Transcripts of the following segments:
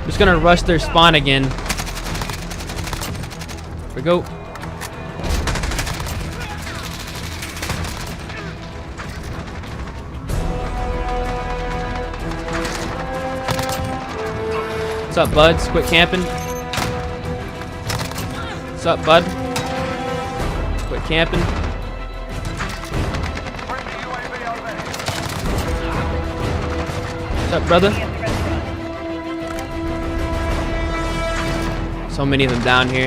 Just gonna rush their spawn again. Here we go. What's up, buds? Quit camping. What's up, bud? Quit camping. What's up, brother? So many of them down here.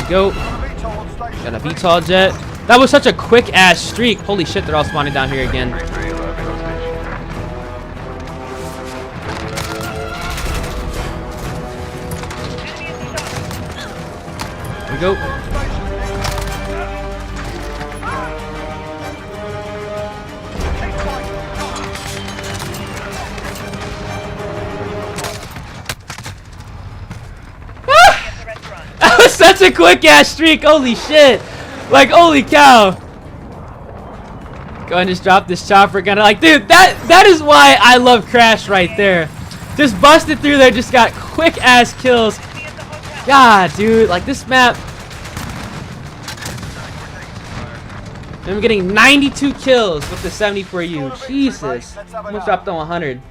Go. Got a VTOL jet. That was such a quick ass streak. Holy shit, they're all spawning down here again. Here we go. That was such a quick ass streak. Holy shit. Like, holy cow. Go ahead and just drop this chopper gun. Like, dude, that is why I love Crash right there. Just busted through there, just got quick ass kills. God, dude, like this map. I'm getting 92 kills with the 74u. Jesus. Almost dropped on 100.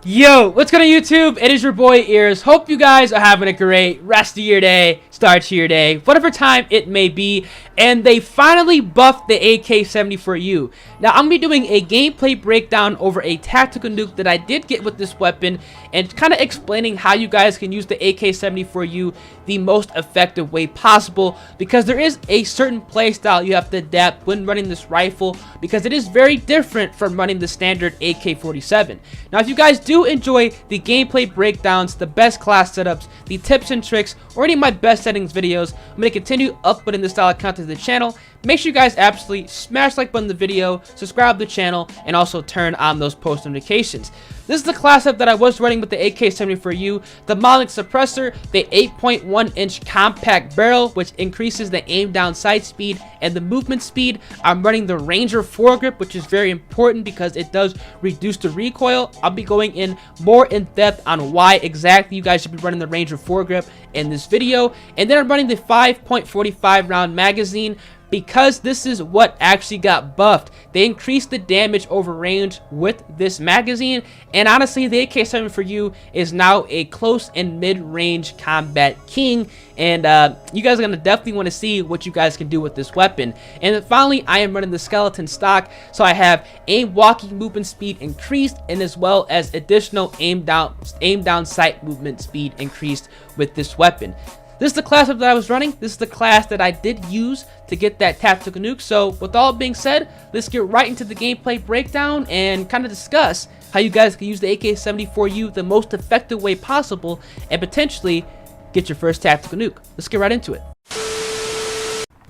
Yo, what's going on YouTube? It is your boy Ears. Hope you guys are having a great rest of your day, start to your day, whatever time it may be. And they finally buffed the AK-74u. Now, I'm going to be doing a gameplay breakdown over a tactical nuke that I did get with this weapon and kind of explaining how you guys can use the AK-74u the most effective way possible, because there is a certain playstyle you have to adapt when running this rifle, because it is very different from running the standard AK-47. Now, if you guys do enjoy the gameplay breakdowns, the best class setups, the tips and tricks, or any of my best settings videos, I'm going to continue uploading this style of content to the channel. Make sure you guys absolutely smash the like button on the video, subscribe to the channel, and also turn on those post notifications. This is the class setup that I was running with the AK-74u, the Modern suppressor, the 8.1-inch compact barrel, which increases the aim down sight speed and the movement speed. I'm running the Ranger foregrip, which is very important because it does reduce the recoil. I'll be going in more in depth on why exactly you guys should be running the Ranger foregrip in this video. And then I'm running the 5.45 round magazine, because this is what actually got buffed. They increased the damage over range with this magazine, and honestly, the AK-74u is now a close and mid-range combat king, and you guys are going to definitely want to see what you guys can do with this weapon. And then finally, I am running the skeleton stock, so I have aim walking movement speed increased, and as well as additional aim down sight movement speed increased with this weapon. This is the class that I was running. This is the class that I did use to get that tactical nuke. So with all being said, let's get right into the gameplay breakdown and kind of discuss how you guys can use the AK-74u the most effective way possible and potentially get your first tactical nuke. Let's get right into it.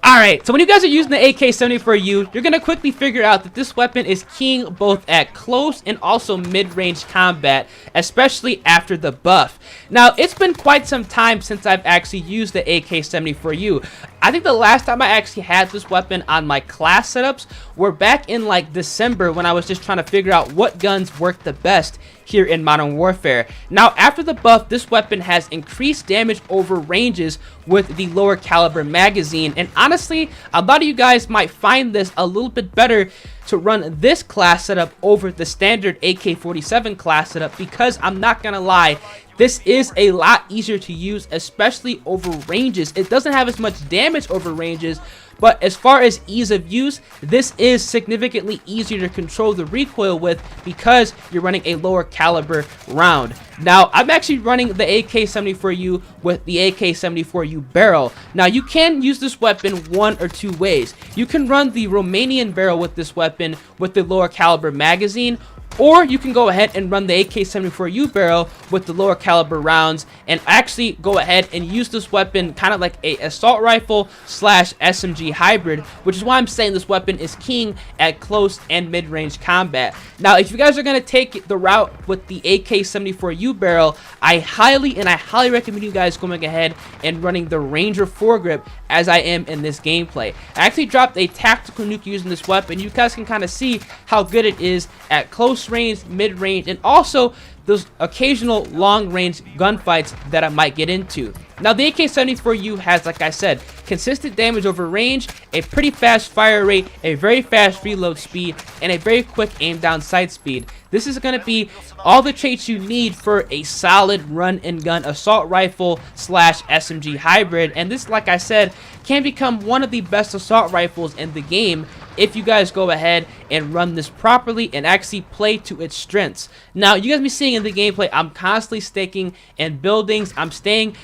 Alright, so when you guys are using the AK-74u, you're going to quickly figure out that this weapon is king both at close and also mid-range combat, especially after the buff. Now, it's been quite some time since I've actually used the AK-74u. I think the last time I actually had this weapon on my class setups were back in like December, when I was just trying to figure out what guns work the best here in Modern Warfare. Now, after the buff, this weapon has increased damage over ranges with the lower caliber magazine, and honestly, a lot of you guys might find this a little bit better to run this class setup over the standard AK-47 class setup, because I'm not gonna lie, this is a lot easier to use, especially over ranges. It doesn't have as much damage over ranges, but as far as ease of use, this is significantly easier to control the recoil with, because you're running a lower caliber round. Now, I'm actually running the AK-74u with the AK-74u barrel. Now, you can use this weapon one or two ways. You can run the Romanian barrel with this weapon with the lower caliber magazine, or you can go ahead and run the AK-74u barrel with the lower caliber rounds and actually go ahead and use this weapon kind of like a assault rifle slash SMG hybrid, which is why I'm saying this weapon is king at close and mid-range combat. Now, if you guys are going to take the route with the AK-74u barrel, I highly recommend you guys going ahead and running the Ranger foregrip as I am in this gameplay. I actually dropped a tactical nuke using this weapon. You guys can kind of see how good it is at close close range, mid range, and also those occasional long range gunfights that I might get into. Now the AK-74u has, like I said, consistent damage over range, a pretty fast fire rate, a very fast reload speed, and a very quick aim down sight speed. This is going to be all the traits you need for a solid run and gun assault rifle slash SMG hybrid, and this, like I said, can become one of the best assault rifles in the game if you guys go ahead and run this properly and actually play to its strengths. Now, you guys be seeing in the gameplay, I'm constantly staking in buildings. I'm staying,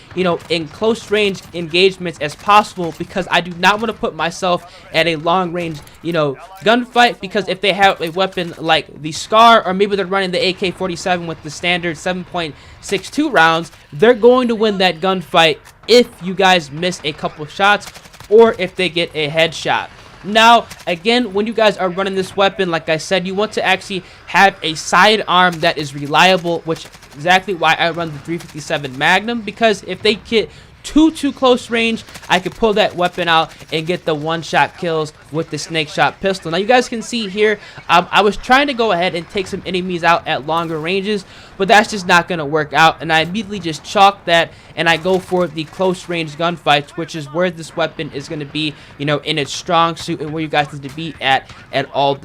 in close range engagements as possible because I do not want to put myself at a long range, gunfight, because if they have a weapon like the SCAR, or maybe they're running the AK-47 with the standard 7.62 rounds, they're going to win that gunfight if you guys miss a couple shots or if they get a headshot. Now, again, when you guys are running this weapon, like I said, you want to actually have a sidearm that is reliable, which is exactly why I run the 357 Magnum, because if they get too close range, I could pull that weapon out and get the one-shot kills with the snake shot pistol. Now you guys can see here, I was trying to go ahead and take some enemies out at longer ranges, but that's just not going to work out, and I immediately just chalk that and I go for the close range gunfights, which is where this weapon is going to be, in its strong suit, and where you guys need to be at all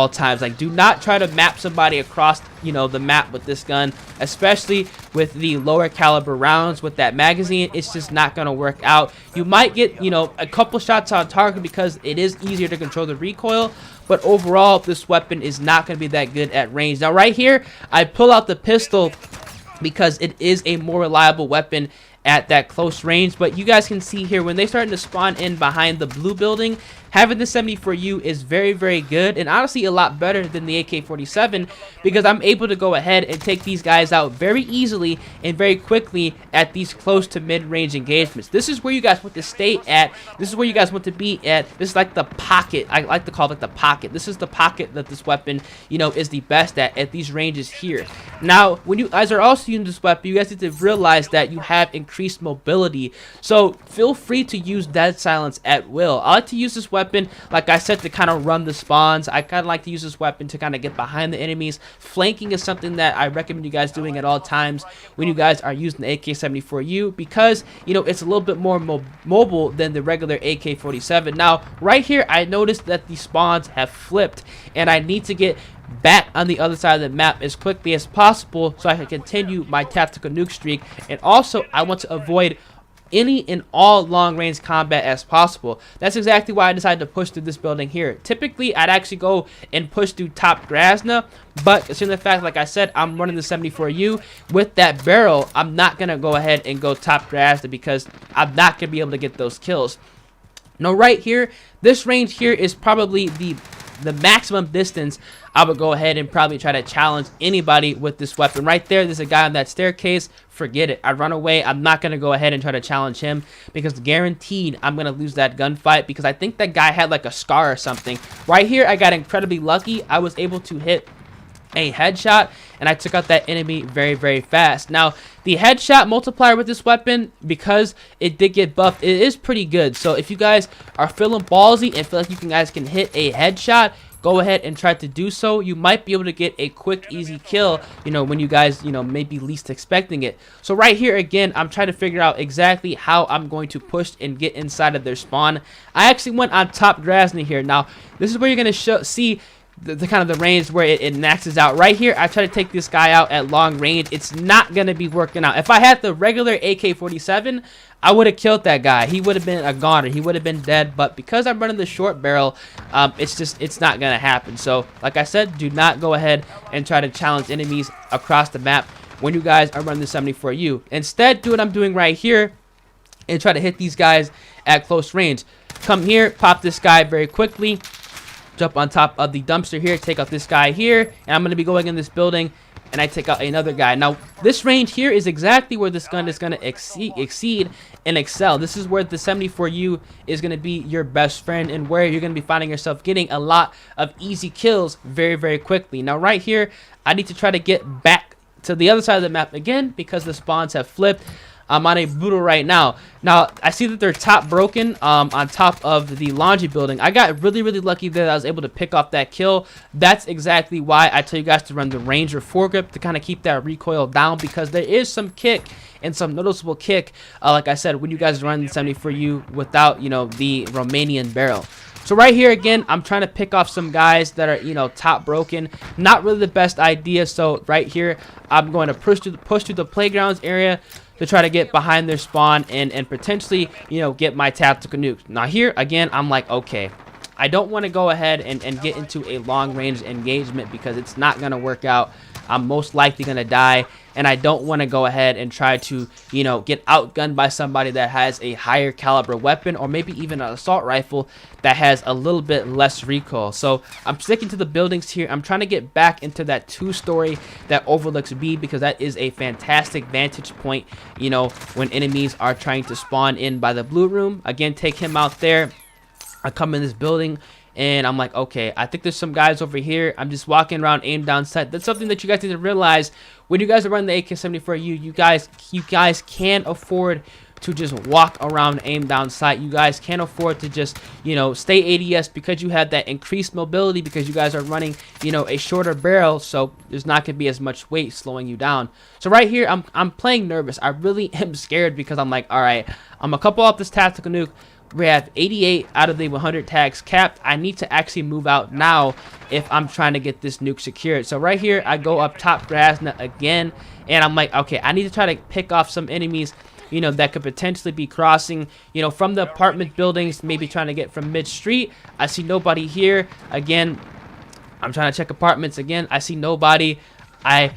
times. Like, do not try to map somebody across the map with this gun, especially with the lower caliber rounds with that magazine. It's just not going to work out. You might get a couple shots on target because it is easier to control the recoil, but overall this weapon is not going to be that good at range. Now right here, I pull out the pistol because it is a more reliable weapon at that close range. But you guys can see here, when they starting to spawn in behind the blue building, having the 74u is very good, and honestly a lot better than the AK-47, because I'm able to go ahead and take these guys out very easily and very quickly at these close to mid-range engagements. This is where you guys want to stay at. This is where you guys want to be at. This is like the pocket. I like to call it like the pocket. This is the pocket that this weapon, is the best at these ranges here. Now, when you guys are also using this weapon, you guys need to realize that you have increased mobility. So feel free to use dead silence at will. I like to use this weapon, like I said, to kind of run the spawns. I kind of like to use this weapon to kind of get behind the enemies. Flanking is something that I recommend you guys doing at all times when you guys are using the AK-74u, because it's a little bit more mobile than the regular AK-47. Now right here, I noticed that the spawns have flipped, and I need to get back on the other side of the map as quickly as possible so I can continue my tactical nuke streak. And also, I want to avoid any and all long range combat as possible. That's exactly why I decided to push through this building here. Typically, I'd actually go and push through top Grasna, but considering the fact, like I said, I'm running the 74u with that barrel, I'm not going to go ahead and go top Grasna because I'm not going to be able to get those kills. Now right here, this range here is probably the maximum distance I would go ahead and probably try to challenge anybody with this weapon. Right there's a guy on that staircase. Forget it. I run away. I'm not going to go ahead and try to challenge him because guaranteed I'm going to lose that gunfight, because I think that guy had like a SCAR or something. Right here, I got incredibly lucky. I was able to hit a headshot and I took out that enemy very fast. Now the headshot multiplier with this weapon, because it did get buffed, it is pretty good. So if you guys are feeling ballsy and feel like you guys can hit a headshot, go ahead and try to do so. You might be able to get a quick, easy kill, when you guys, maybe least expecting it. So right here, again, I'm trying to figure out exactly how I'm going to push and get inside of their spawn. I actually went on top Grasny here. Now, this is where you're going to see the kind of the range where it maxes out. Right here, I try to take this guy out at long range. It's not going to be working out. If I had the regular AK-47, I would have killed that guy. He would have been a goner. He would have been dead. But because I'm running the short barrel, it's not going to happen. So, like I said, do not go ahead and try to challenge enemies across the map when you guys are running the 74u. Instead, do what I'm doing right here and try to hit these guys at close range. Come here, pop this guy very quickly. Jump on top of the dumpster here, take out this guy here, and I'm going to be going in this building, and I take out another guy. Now, this range here is exactly where this gun is going to exceed and excel. This is where the 74u is going to be your best friend, and where you're going to be finding yourself getting a lot of easy kills very quickly. Now, right here, I need to try to get back to the other side of the map again because the spawns have flipped. I'm on a brutal right now. Now, I see that they're top broken on top of the laundry building. I got really, really lucky that I was able to pick off that kill. That's exactly why I tell you guys to run the Ranger foregrip to kind of keep that recoil down, because there is some kick and some noticeable kick, like I said, when you guys run the 74u without, you know, the Romanian barrel. So right here, again, I'm trying to pick off some guys that are, you know, top broken. Not really the best idea. So right here, I'm going to push through the playgrounds area to try to get behind their spawn and potentially, you know, get my tactical nuke. Now here, again, I'm like, okay, I don't want to go ahead and get into a long range engagement because it's not going to work out. I'm most likely going to die, and I don't want to go ahead and try to, you know, get outgunned by somebody that has a higher caliber weapon, or maybe even an assault rifle that has a little bit less recoil. So I'm sticking to the buildings here. I'm trying to get back into that 2-story that overlooks B, because that is a fantastic vantage point, you know, when enemies are trying to spawn in by the blue room. Again, take him out there. I come in this building and I'm like, okay, I think there's some guys over here. I'm just walking around, aim down sight. That's something that you guys need to realize when you guys are running the AK-74u. You guys can't afford to just walk around, aim down sight. You guys can't afford to just, you know, stay ADS, because you have that increased mobility, because you guys are running, you know, a shorter barrel, so there's not gonna be as much weight slowing you down. So right here, I'm playing nervous. I really am scared, because I'm like, all right, I'm a couple off this tactical nuke. We have 88 out of the 100 tags capped. I need to actually move out now if I'm trying to get this nuke secured. So right here, I go up top grass again, and I'm like, okay, I need to try to pick off some enemies, you know, that could potentially be crossing, you know, from the apartment buildings, maybe trying to get from mid-street. I see nobody here. Again, I'm trying to check apartments again. I see nobody. I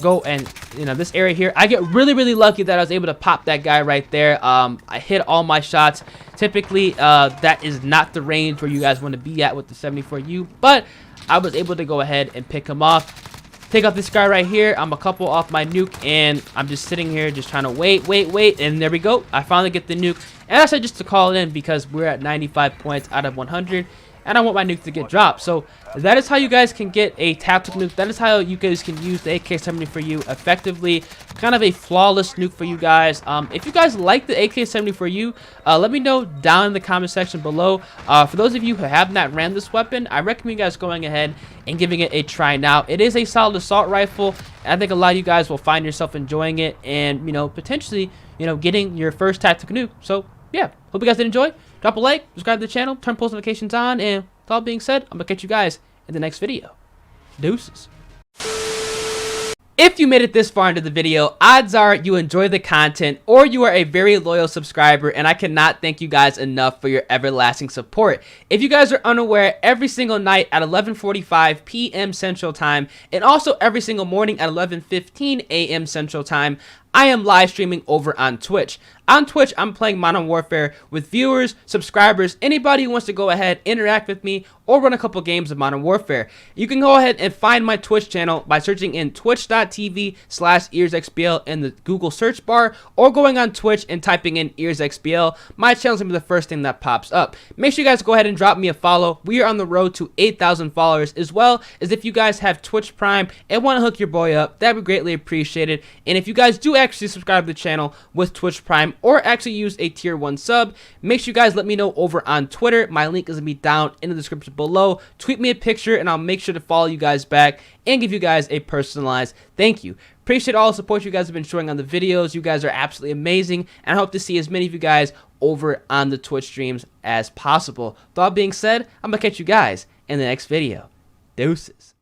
go and, you know, this area here, I get really, really lucky that I was able to pop that guy right there. I hit all my shots. Typically, that is not the range where you guys want to be at with the 74u, but I was able to go ahead and pick him off. Take out this guy right here. I'm a couple off my nuke, and I'm just sitting here just trying to wait, and there we go. I finally get the nuke, and I said just to call it in because we're at 95 points out of 100. And I want my nuke to get dropped. So that is how you guys can get a tactical nuke. That is how you guys can use the AK-74u effectively. Kind of a flawless nuke for you guys. If you guys like the AK-74u, let me know down in the comment section below. For those of you who have not ran this weapon, I recommend you guys going ahead and giving it a try now. It is a solid assault rifle. And I think a lot of you guys will find yourself enjoying it, and, you know, potentially, you know, getting your first tactical nuke. So yeah, hope you guys did enjoy. Drop a like, subscribe to the channel, turn post notifications on, and with all being said, I'm going to catch you guys in the next video. Deuces. If you made it this far into the video, odds are you enjoy the content, or you are a very loyal subscriber, and I cannot thank you guys enough for your everlasting support. If you guys are unaware, every single night at 11:45 p.m. Central Time, and also every single morning at 11:15 a.m. Central Time, I am live streaming over on Twitch. On Twitch, I'm playing Modern Warfare with viewers, subscribers, anybody who wants to go ahead, interact with me, or run a couple games of Modern Warfare. You can go ahead and find my Twitch channel by searching in twitch.tv/earsxbl in the Google search bar, or going on Twitch and typing in earsxbl. My channel's gonna be the first thing that pops up. Make sure you guys go ahead and drop me a follow. We are on the road to 8,000 followers, as well as if you guys have Twitch Prime and want to hook your boy up, that'd be greatly appreciated. And if you guys do actually subscribe to the channel with Twitch Prime, or actually use a tier 1 sub, make sure you guys let me know over on Twitter. My link is gonna be down in the description below. Tweet me a picture and I'll make sure to follow you guys back and give you guys a personalized thank you. Appreciate all the support you guys have been showing on the videos. You guys are absolutely amazing, and I hope to see as many of you guys over on the Twitch streams as possible. With all being said, I'm gonna catch you guys in the next video. Deuces.